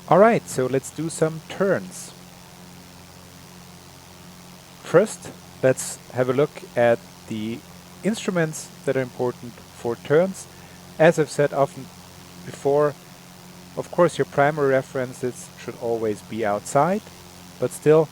Alright, so let's do some turns. First, let's have a look at the instruments that are important for turns. As I've said often before, of course your primary references should always be outside, but still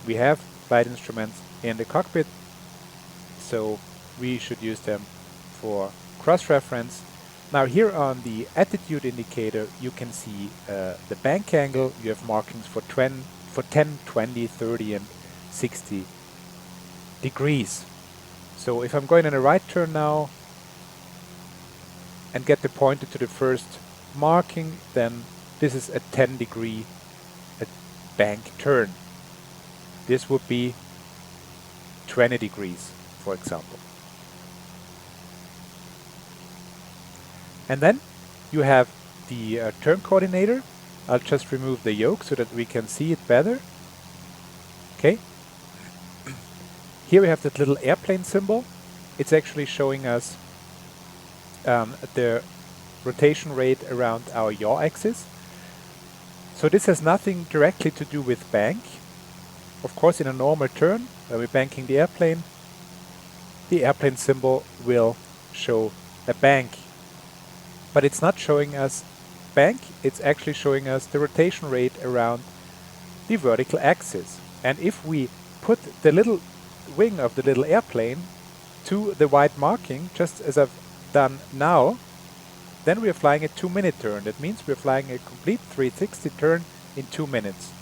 we have light instruments in the cockpit, so we should use them for cross-reference. Now here on the attitude indicator you can see the bank angle. You have markings for 10, 20, 30 and 60 degrees. So if I'm going in a right turn now and get the pointer to the first marking, then this is a 10-degree bank turn. This would be 20 degrees, for example. And then you have the turn coordinator. I'll just remove the yoke so that we can see it better. Okay. Here we have that little airplane symbol. It's actually showing us the rotation rate around our yaw axis. So this has nothing directly to do with bank. Of course, in a normal turn, when we're banking the airplane symbol will show a bank. But it's not showing us bank, it's actually showing us the rotation rate around the vertical axis. And if we put the little wing of the little airplane to the white marking, just as I've done now, then we are flying a 2-minute turn. That means we're flying a complete 360 turn in 2 minutes.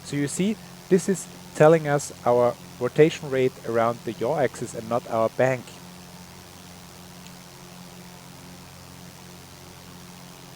So you see, this is telling us our rotation rate around the yaw axis and not our bank.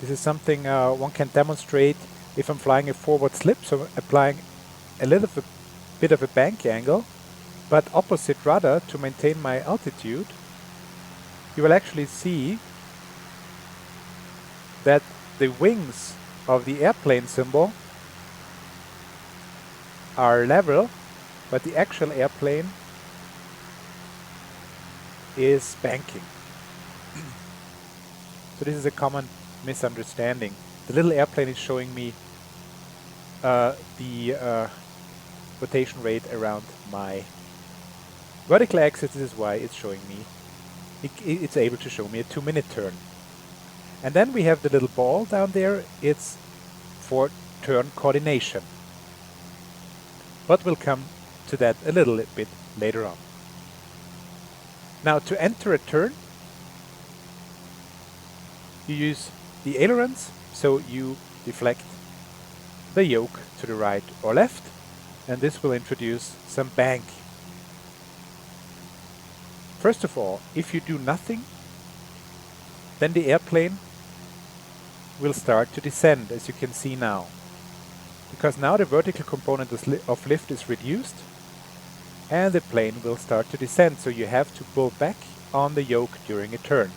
This is something one can demonstrate if I'm flying a forward slip, so applying a little bit of a bank angle, but opposite rudder to maintain my altitude. You will actually see that the wings of the airplane symbol are level, but the actual airplane is banking. So this is a common misunderstanding. The little airplane is showing me the rotation rate around my vertical axis. This is why it's showing me, it's able to show me a 2-minute turn. And then we have the little ball down there. It's for turn coordination. But we'll come to that a little bit later on. Now to enter a turn, you use the ailerons, so you deflect the yoke to the right or left, and this will introduce some bank. First of all, if you do nothing, then the airplane will start to descend, as you can see now. Because now the vertical component of lift is reduced, and the plane will start to descend, so you have to pull back on the yoke during a turn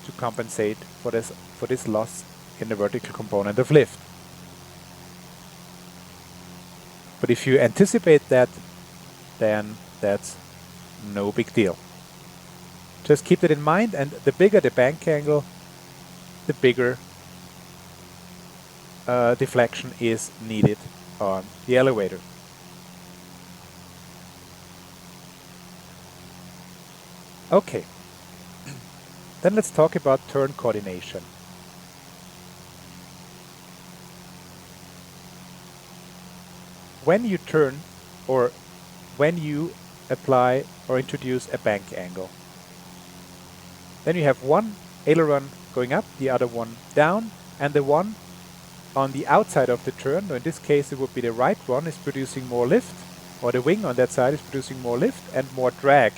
to compensate for this loss in the vertical component of lift. But if you anticipate that, then that's no big deal. Just keep that in mind, and the bigger the bank angle, the bigger deflection is needed on the elevator. Okay. Then let's talk about turn coordination. When you turn, or when you apply or introduce a bank angle, then you have one aileron going up, the other one down, and the one on the outside of the turn, or in this case it would be the right one, is producing more lift, or the wing on that side is producing more lift and more drag.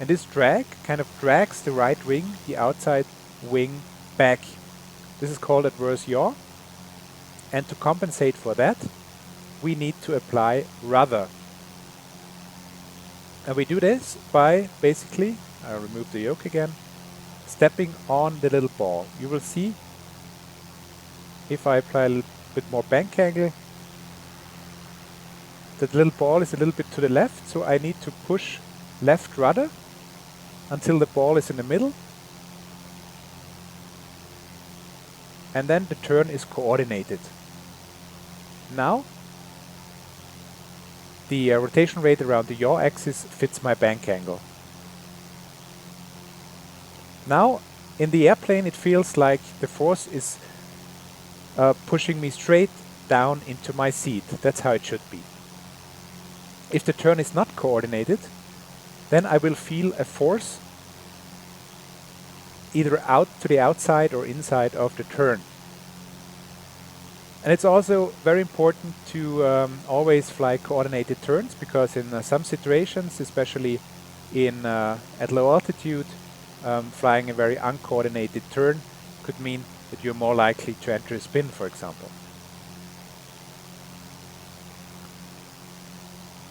And this drag kind of drags the right wing, the outside wing, back. This is called adverse yaw. And to compensate for that, we need to apply rudder. And we do this by basically, I'll remove the yoke again, stepping on the little ball. You will see, if I apply a little bit more bank angle, that little ball is a little bit to the left, so I need to push left rudder until the ball is in the middle, and then the turn is coordinated. Now the rotation rate around the yaw axis fits my bank angle. Now in the airplane it feels like the force is pushing me straight down into my seat. That's how it should be. If the turn is not coordinated, then I will feel a force either out to the outside or inside of the turn. And it's also very important to always fly coordinated turns, because in some situations, especially at low altitude, flying a very uncoordinated turn could mean that you're more likely to enter a spin, for example.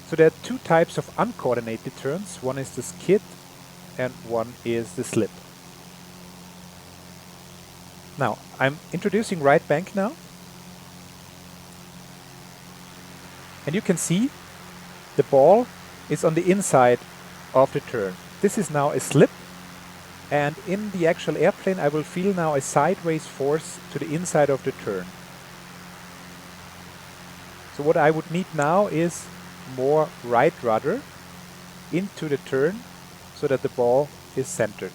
So there are two types of uncoordinated turns. One is the skid and one is the slip. Now, I'm introducing right bank now. And you can see the ball is on the inside of the turn. This is now a slip. And in the actual airplane, I will feel now a sideways force to the inside of the turn. So what I would need now is more right rudder into the turn so that the ball is centered.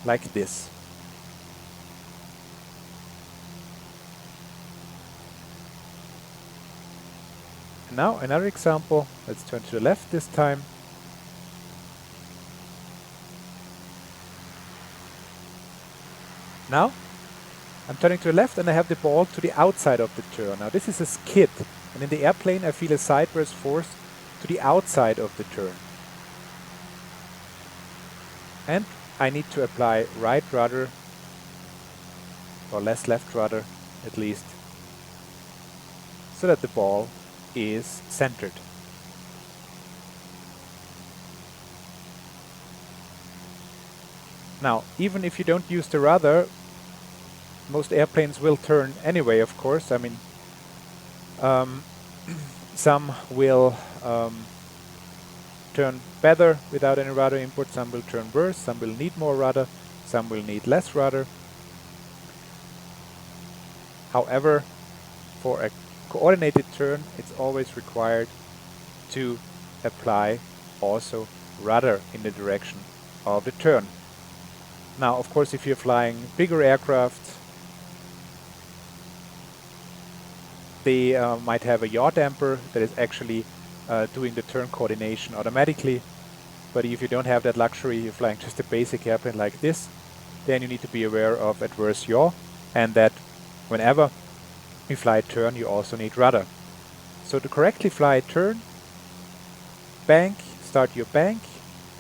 Like this. And now another example. Let's turn to the left this time. Now I'm turning to the left and I have the ball to the outside of the turn. Now this is a skid, and in the airplane I feel a sideways force to the outside of the turn. And I need to apply right rudder, or less left rudder at least, so that the ball is centered. Now, even if you don't use the rudder, most airplanes will turn anyway, of course. I mean, some will turn better without any rudder input, some will turn worse, some will need more rudder, some will need less rudder. However, for a coordinated turn, it's always required to apply also rudder in the direction of the turn. Now, of course, if you're flying bigger aircraft, they might have a yaw damper that is actually doing the turn coordination automatically. But if you don't have that luxury, you're flying just a basic airplane like this, then you need to be aware of adverse yaw, and that whenever you fly a turn, you also need rudder. So to correctly fly a turn, bank, start your bank,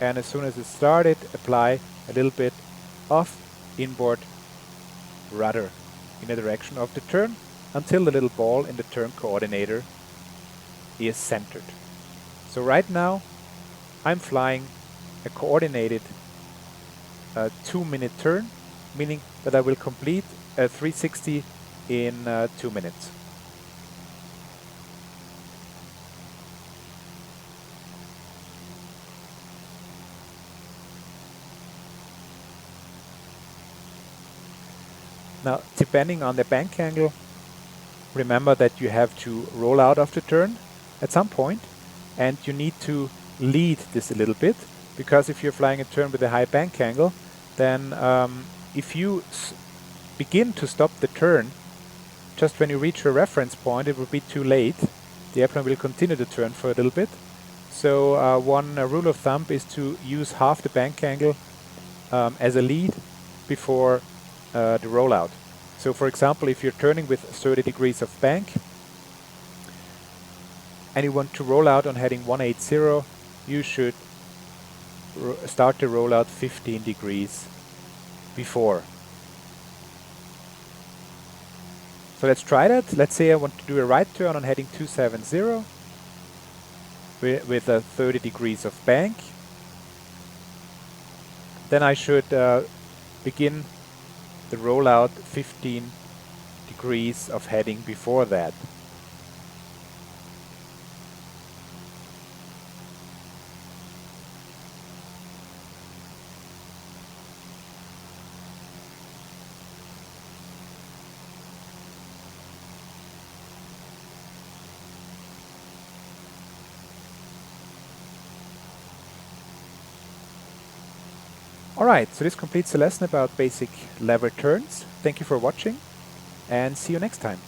and as soon as it's started, apply a little bit of inboard rudder in the direction of the turn until the little ball in the turn coordinator is centered. So right now I'm flying a coordinated 2-minute turn, meaning that I will complete a 360 in 2 minutes. Now, depending on the bank angle, remember that you have to roll out of the turn at some point, and you need to lead this a little bit, because if you're flying a turn with a high bank angle, then if you begin to stop the turn just when you reach your reference point, it will be too late. The airplane will continue the turn for a little bit. So one rule of thumb is to use half the bank angle as a lead before the rollout. So for example, if you're turning with 30 degrees of bank and you want to roll out on heading 180, you should start the rollout 15 degrees before. So let's try that. Let's say I want to do a right turn on heading 270 with 30 degrees of bank. Then I should begin the rollout 15 degrees of heading before that. Alright, so this completes the lesson about basic lever turns. Thank you for watching and see you next time.